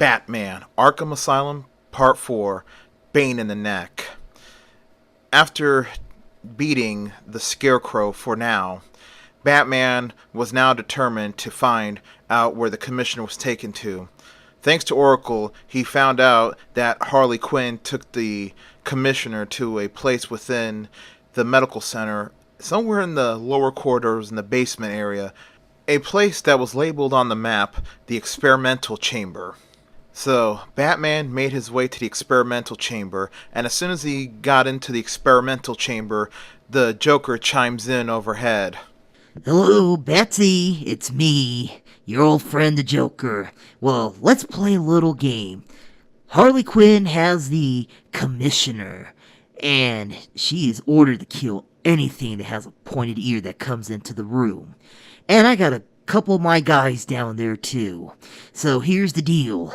Batman Arkham Asylum Part 4 Bane in the Neck. After beating the Scarecrow for now, Batman was now determined to find out where the Commissioner was taken to. Thanks to Oracle, he found out that Harley Quinn took the Commissioner to a place within the medical center, somewhere in the lower corridors in the basement area, a place that was labeled on the map the Experimental Chamber. So, Batman made his way to the experimental chamber, and as soon as he got into the experimental chamber, the Joker chimes in overhead. Hello, Betsy. It's me, your old friend the Joker. Well, let's play a little game. Harley Quinn has the Commissioner, and she is ordered to kill anything that has a pointed ear that comes into the room. And I got a couple of my guys down there too. So here's the deal.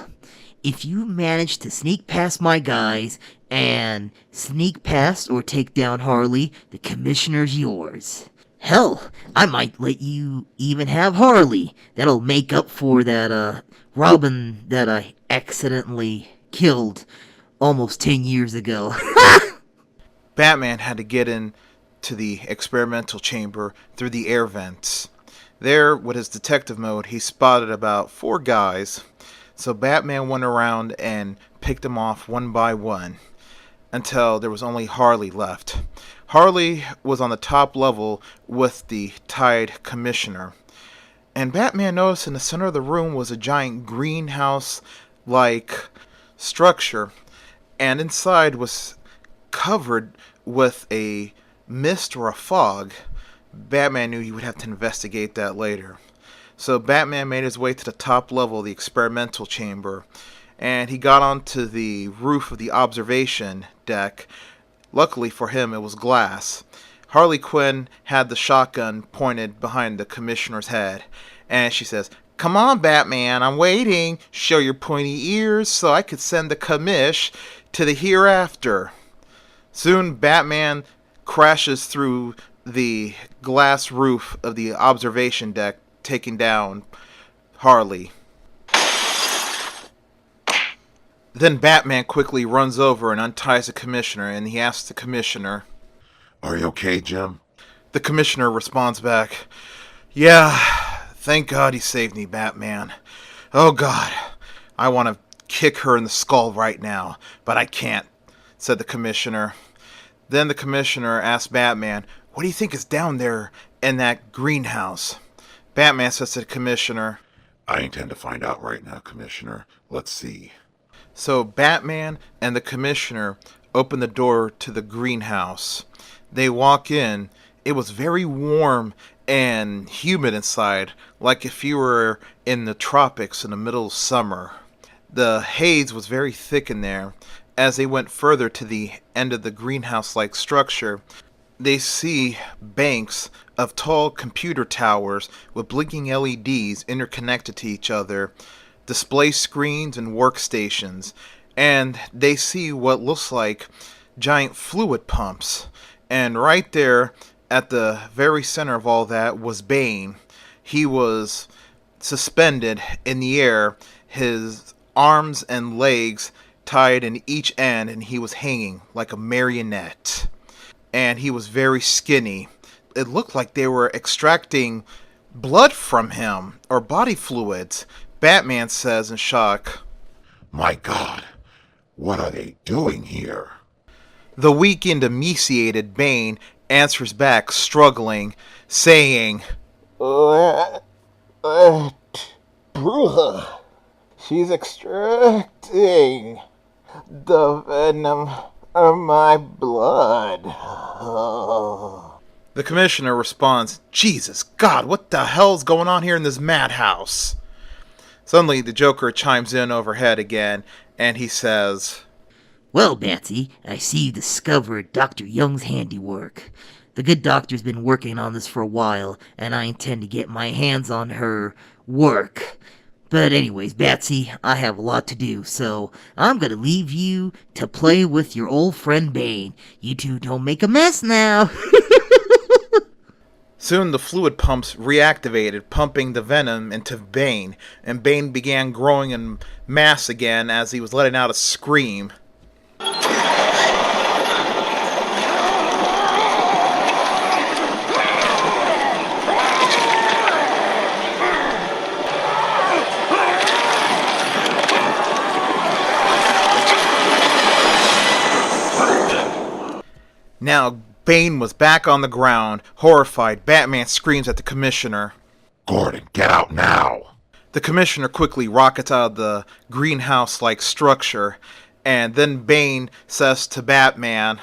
If you manage to sneak past my guys and sneak past or take down Harley, the Commissioner's yours. Hell, I might let you even have Harley. That'll make up for that Robin that I accidentally killed almost 10 years ago. Batman had to get into the experimental chamber through the air vents. There, with his detective mode, he spotted about 4 guys. So Batman went around and picked them off one by one until there was only Harley left. Harley was on the top level with the tied Commissioner. And Batman noticed in the center of the room was a giant greenhouse-like structure. And inside was covered with a mist or a fog. Batman knew he would have to investigate that later. So Batman made his way to the top level of the experimental chamber, and he got onto the roof of the observation deck. Luckily for him, it was glass. Harley Quinn had the shotgun pointed behind the Commissioner's head, and she says, "Come on, Batman, I'm waiting. Show your pointy ears so I could send the commish to the hereafter." Soon, Batman crashes through the glass roof of the observation deck, taking down Harley. Then Batman quickly runs over and unties the Commissioner, and he asks the Commissioner, "Are you okay, Jim?" The Commissioner responds back, "Yeah, thank God he saved me, Batman. Oh God, I want to kick her in the skull right now, but I can't," said the Commissioner. Then the Commissioner asked Batman, "What do you think is down there in that greenhouse?" Batman says to the Commissioner, "I intend to find out right now, Commissioner. Let's see." So Batman and the Commissioner open the door to the greenhouse. They walk in. It was very warm and humid inside, like if you were in the tropics in the middle of summer. The haze was very thick in there. As they went further to the end of the greenhouse-like structure, they see banks of tall computer towers with blinking LEDs interconnected to each other, display screens and workstations, and they see what looks like giant fluid pumps. And right there at the very center of all that was Bane. He was suspended in the air, his arms and legs tied in each end, and he was hanging like a marionette. And he was very skinny. It looked like they were extracting blood from him, or body fluids. Batman says in shock, "My God, what are they doing here?" The weak and emaciated Bane answers back, struggling, saying, Bruh, she's extracting the venom of my blood." The Commissioner responds, "Jesus God, what the hell's going on here in this madhouse?" Suddenly, the Joker chimes in overhead again, and he says, Well, Betsy, I see you discovered Dr. Young's handiwork. The good doctor's been working on this for a while, and I intend to get my hands on her work. But anyways, Betsy, I have a lot to do, so I'm gonna leave you to play with your old friend Bane. You two don't make a mess now. Soon the fluid pumps reactivated, pumping the venom into Bane, and Bane began growing in mass again as he was letting out a scream. Now, Bane was back on the ground. Horrified, Batman screams at the Commissioner. Gordon, get out now! The Commissioner quickly rockets out of the greenhouse-like structure, and then Bane says to Batman,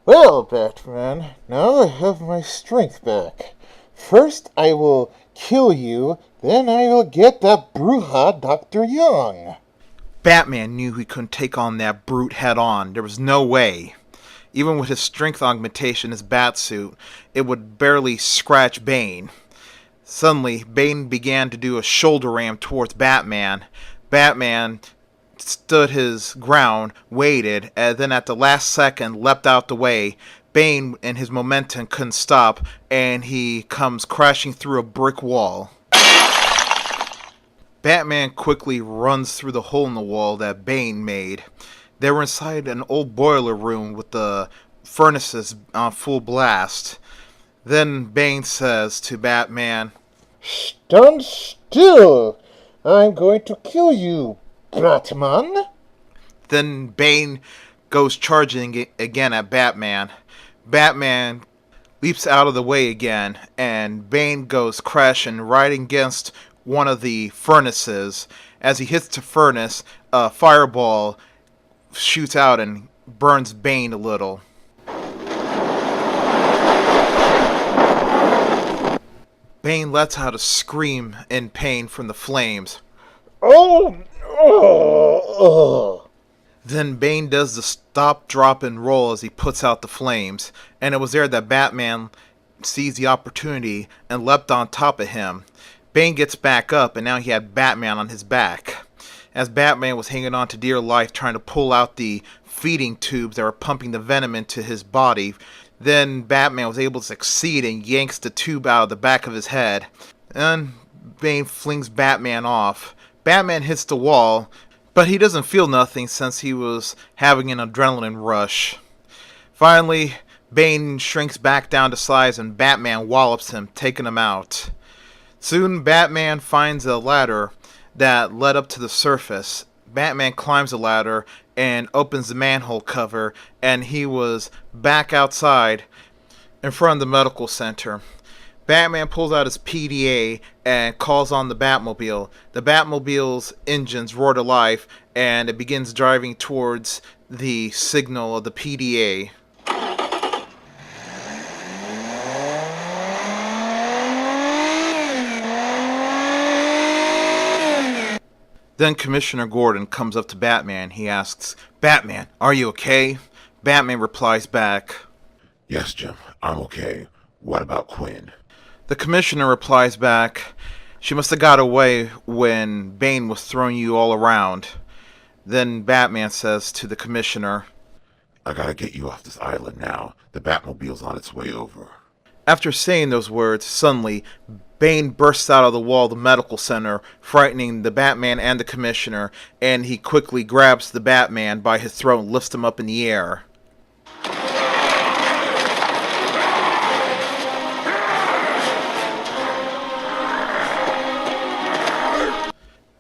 Well, Batman, now I have my strength back. First I will kill you, then I will get that Bruja Dr. Young. Batman knew he couldn't take on that brute head on. There was no way. Even with his strength augmentation, his batsuit, it would barely scratch Bane. Suddenly, Bane began to do a shoulder ram towards Batman. Batman stood his ground, waited, and then at the last second leapt out the way. Bane, in his momentum, couldn't stop, and he comes crashing through a brick wall. Batman quickly runs through the hole in the wall that Bane made. They were inside an old boiler room with the furnaces on full blast. Then Bane says to Batman, Stand still! I'm going to kill you, Batman. Then Bane goes charging again at Batman. Batman leaps out of the way again, and Bane goes crashing right against one of the furnaces. As he hits the furnace, a fireball shoots out and burns Bane a little. Bane lets out a scream in pain from the flames. Oh, oh. Then Bane does the stop, drop, and roll as he puts out the flames, and it was there that Batman sees the opportunity and leapt on top of him. Bane gets back up, and now he had Batman on his back. As Batman was hanging on to dear life trying to pull out the feeding tubes that were pumping the venom into his body, then Batman was able to succeed and yanks the tube out of the back of his head. And Bane flings Batman off. Batman hits the wall, but he doesn't feel nothing since he was having an adrenaline rush. Finally, Bane shrinks back down to size and Batman wallops him, taking him out. Soon Batman finds a ladder that led up to the surface. Batman climbs the ladder and opens the manhole cover, and he was back outside in front of the medical center. Batman pulls out his PDA and calls on the Batmobile. The Batmobile's engines roar to life, and it begins driving towards the signal of the PDA. Then Commissioner Gordon comes up to Batman. He asks, Batman, are you okay? Batman replies back, Yes, Jim, I'm okay. What about Quinn? The Commissioner replies back, she must have got away when Bane was throwing you all around. Then Batman says to the Commissioner, I gotta get you off this island now. The Batmobile's on its way over. After saying those words, suddenly, Bane bursts out of the wall of the medical center, frightening the Batman and the Commissioner, and he quickly grabs the Batman by his throat and lifts him up in the air.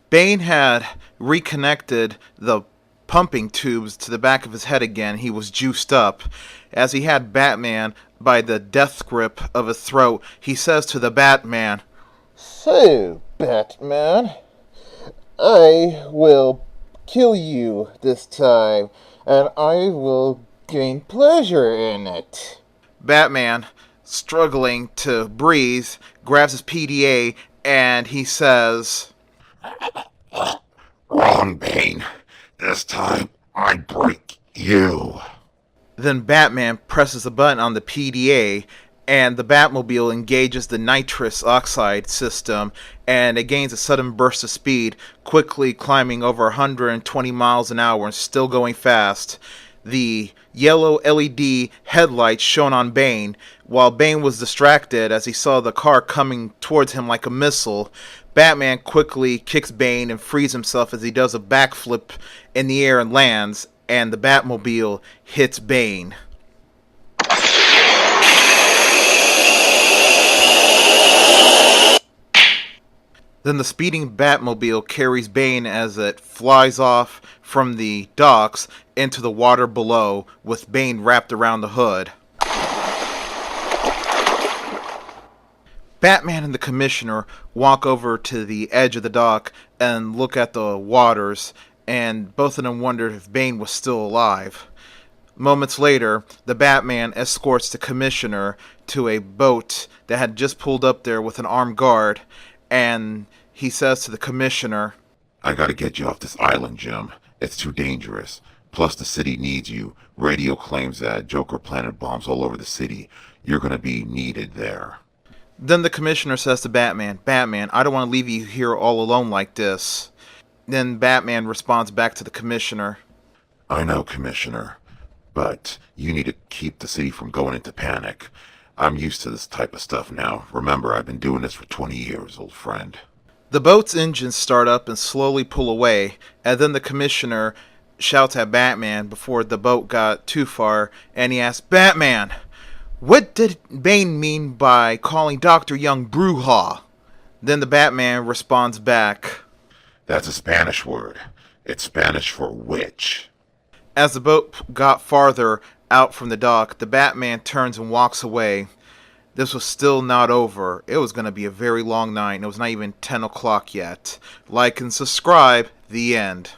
Bane had reconnected the pumping tubes to the back of his head again. He was juiced up. As he had Batman by the death grip of his throat, he says to the Batman, So, Batman, I will kill you this time, and I will gain pleasure in it. Batman, struggling to breathe, grabs his PDA and he says, Wrong, Bane. This time, I break you. Then Batman presses a button on the PDA, and the Batmobile engages the nitrous oxide system, and it gains a sudden burst of speed, quickly climbing over 120 miles an hour and still going fast. the yellow LED headlights shone on Bane. While Bane was distracted as he saw the car coming towards him like a missile, Batman quickly kicks Bane and frees himself as he does a backflip in the air and lands, and the Batmobile hits Bane. Then the speeding Batmobile carries Bane as it flies off from the docks into the water below, with Bane wrapped around the hood. Batman and the Commissioner walk over to the edge of the dock and look at the waters, and both of them wondered if Bane was still alive. Moments later, the Batman escorts the Commissioner to a boat that had just pulled up there with an armed guard, and he says to the Commissioner, I gotta get you off this island, Jim. It's too dangerous. Plus, the city needs you. Radio claims that Joker planted bombs all over the city. You're gonna be needed there. Then the Commissioner says to Batman, Batman, I don't want to leave you here all alone like this. Then Batman responds back to the Commissioner, I know, Commissioner, but you need to keep the city from going into panic. I'm used to this type of stuff now. Remember, I've been doing this for 20 years, old friend. The boat's engines start up and slowly pull away, and then the Commissioner shouts at Batman before the boat got too far, and he asks, Batman, what did Bane mean by calling Dr. Young Bruja? Then the Batman responds back, That's a Spanish word. It's Spanish for witch. As the boat got farther out from the dock, the Batman turns and walks away. This was still not over. It was going to be a very long night, and it was not even 10 o'clock yet. Like and subscribe. The end.